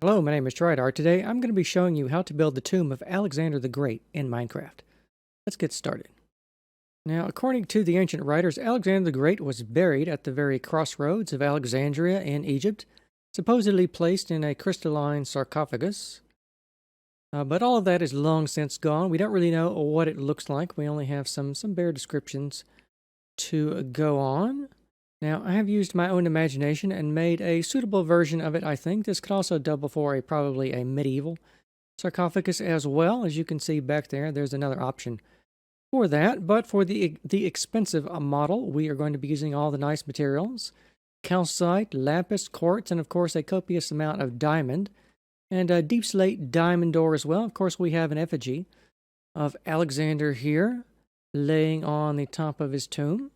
Hello, my name is Tridar. Today I'm going to be showing you how to build the tomb of Alexander the Great in Minecraft. Let's get started. Now, according to the ancient writers, Alexander the Great was buried at the very crossroads of Alexandria in Egypt, supposedly placed in a crystalline sarcophagus. But all of that is long since gone. We don't really know what it looks like. We only have some bare descriptions to go on. Now, I have used my own imagination and made a suitable version of it, I think. This could also double for probably a medieval sarcophagus as well. As you can see back there, there's another option for that. But for the expensive model, we are going to be using all the nice materials. Calcite, lapis, quartz, and of course a copious amount of diamond. And deep slate diamond ore as well. Of course, we have an effigy of Alexander here, laying on the top of his tomb.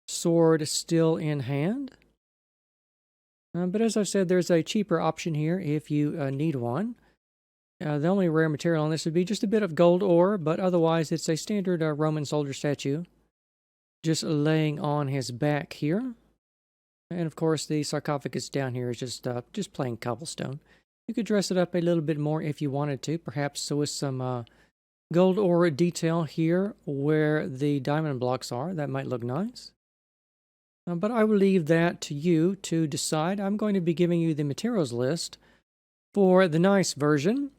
Sword still in hand. But as I've said, there's a cheaper option here if you need one. The only rare material on this would be just a bit of gold ore, but otherwise it's a standard Roman soldier statue just laying on his back here. And of course the sarcophagus down here is just plain cobblestone. You could dress it up a little bit more if you wanted to, perhaps with some gold ore detail here where the diamond blocks are. That might look nice. But I will leave that to you to decide. I'm going to be giving you the materials list for the nice version,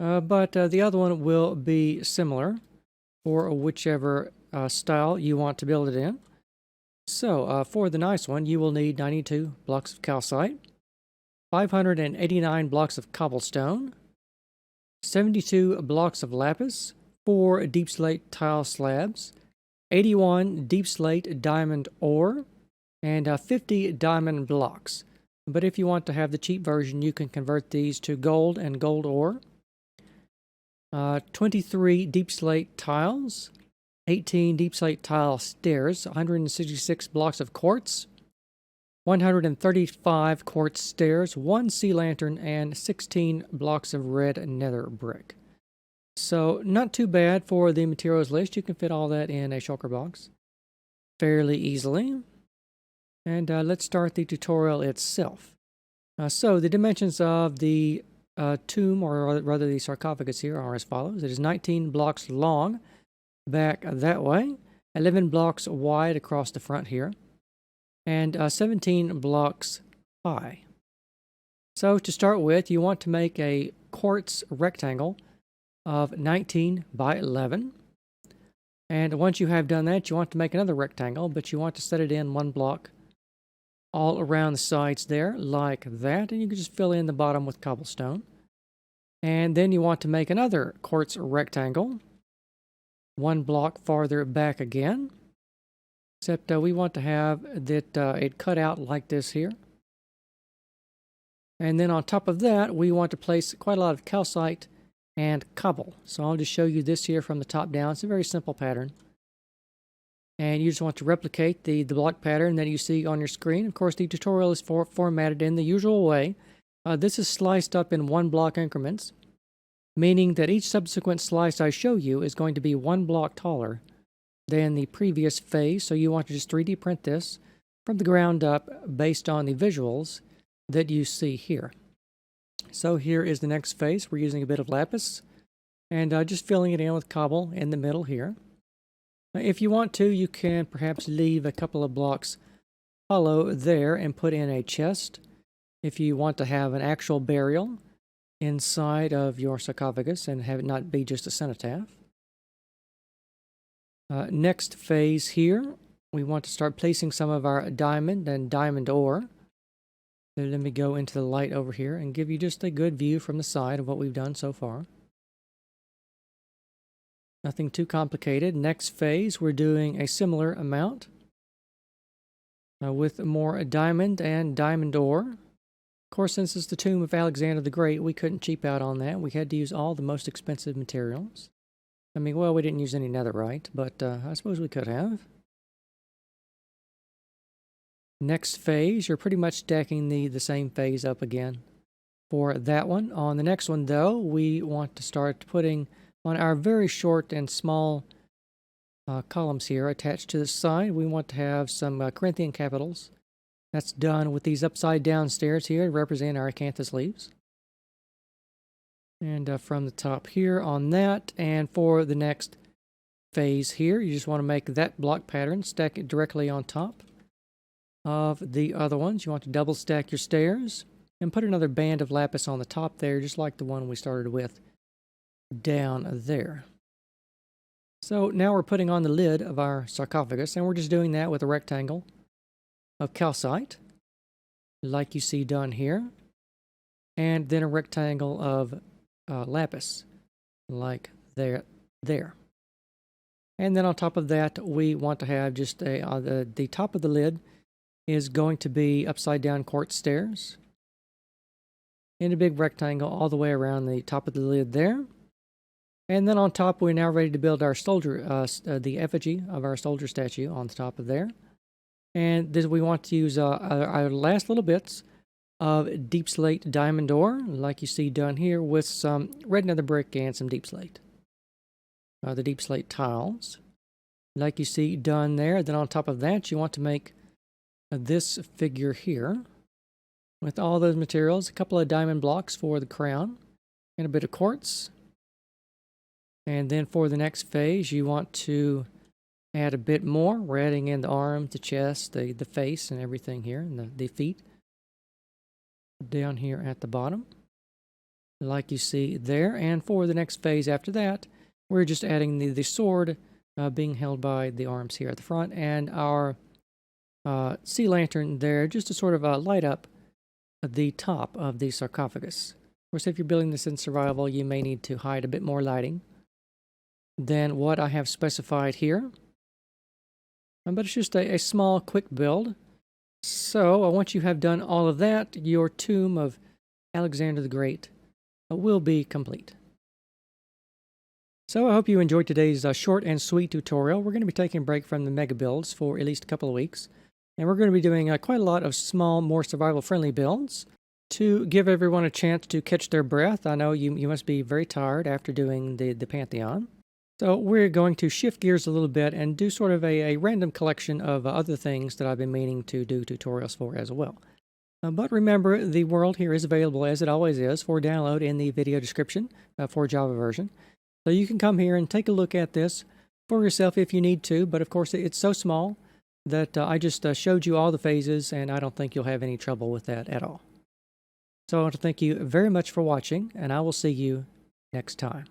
but the other one will be similar for whichever style you want to build it in. So for the nice one, you will need 92 blocks of calcite, 589 blocks of cobblestone, 72 blocks of lapis, 4 deep slate tile slabs, 81 deep slate diamond ore, and 50 diamond blocks. But if you want to have the cheap version, you can convert these to gold and gold ore. 23 deep slate tiles, 18 deep slate tile stairs, 166 blocks of quartz, 135 quartz stairs, 1 sea lantern, and 16 blocks of red nether brick. So not too bad for the materials list. You can fit all that in a shulker box fairly easily. And let's start the tutorial itself. So the dimensions of the tomb, or rather the sarcophagus here, are as follows. It is 19 blocks long back that way, 11 blocks wide across the front here, and 17 blocks high. So to start with, you want to make a quartz rectangle of 19 by 11. And once you have done that, you want to make another rectangle, but you want to set it in 1 block all around the sides there, like that, and you can just fill in the bottom with cobblestone. And then you want to make another quartz rectangle, 1 block farther back again, except we want to have that it cut out like this here. And then on top of that, we want to place quite a lot of calcite and cobble. So I'll just show you this here from the top down. It's a very simple pattern. And you just want to replicate the block pattern that you see on your screen. Of course, the tutorial is formatted in the usual way. This is sliced up in 1 block increments, meaning that each subsequent slice I show you is going to be 1 block taller than the previous phase. So you want to just 3D print this from the ground up based on the visuals that you see here. So here is the next phase. We're using a bit of lapis and just filling it in with cobble in the middle here. If you want to, you can perhaps leave a couple of blocks hollow there and put in a chest if you want to have an actual burial inside of your sarcophagus and have it not be just a cenotaph. Next phase here, we want to start placing some of our diamond and diamond ore. So let me go into the light over here and give you just a good view from the side of what we've done so far. Nothing too complicated. Next phase, we're doing a similar amount with more diamond and diamond ore. Of course, since it's the tomb of Alexander the Great, we couldn't cheap out on that. We had to use all the most expensive materials. I mean, well, we didn't use any netherite, but I suppose we could have. Next phase, you're pretty much stacking the same phase up again for that one. On the next one, though, we want to start putting on our very short and small columns here attached to the side, we want to have some Corinthian capitals. That's done with these upside down stairs here to represent our acanthus leaves. And from the top here on that, and for the next phase here, you just want to make that block pattern, stack it directly on top of the other ones. You want to double stack your stairs and put another band of lapis on the top there, just like the one we started with down there. So now we're putting on the lid of our sarcophagus, and we're just doing that with a rectangle of calcite, like you see done here, and then a rectangle of lapis, like there. And then on top of that, we want to have just the top of the lid is going to be upside down quartz stairs in a big rectangle all the way around the top of the lid there. And then on top, we're now ready to build our soldier, the effigy of our soldier statue on the top of there. And this, we want to use our last little bits of deep slate diamond ore, like you see done here, with some red nether brick and some deep slate. The deep slate tiles, like you see done there. Then on top of that, you want to make this figure here with all those materials, a couple of diamond blocks for the crown, and a bit of quartz. And then for the next phase, you want to add a bit more. We're adding in the arms, the chest, the face, and everything here, and the feet down here at the bottom, like you see there. And for the next phase after that, we're just adding the sword being held by the arms here at the front, and our sea lantern there, just to sort of light up the top of the sarcophagus. Of course, if you're building this in survival, you may need to hide a bit more lighting than what I have specified here. But it's just a small, quick build. So once you have done all of that, your tomb of Alexander the Great will be complete. So I hope you enjoyed today's short and sweet tutorial. We're going to be taking a break from the mega builds for at least a couple of weeks. And we're going to be doing quite a lot of small, more survival-friendly builds to give everyone a chance to catch their breath. I know you must be very tired after doing the Pantheon. So we're going to shift gears a little bit and do sort of a random collection of other things that I've been meaning to do tutorials for as well. But remember, the world here is available, as it always is, for download in the video description for Java version. So you can come here and take a look at this for yourself if you need to, but of course it's so small that I just showed you all the phases, and I don't think you'll have any trouble with that at all. So I want to thank you very much for watching, and I will see you next time.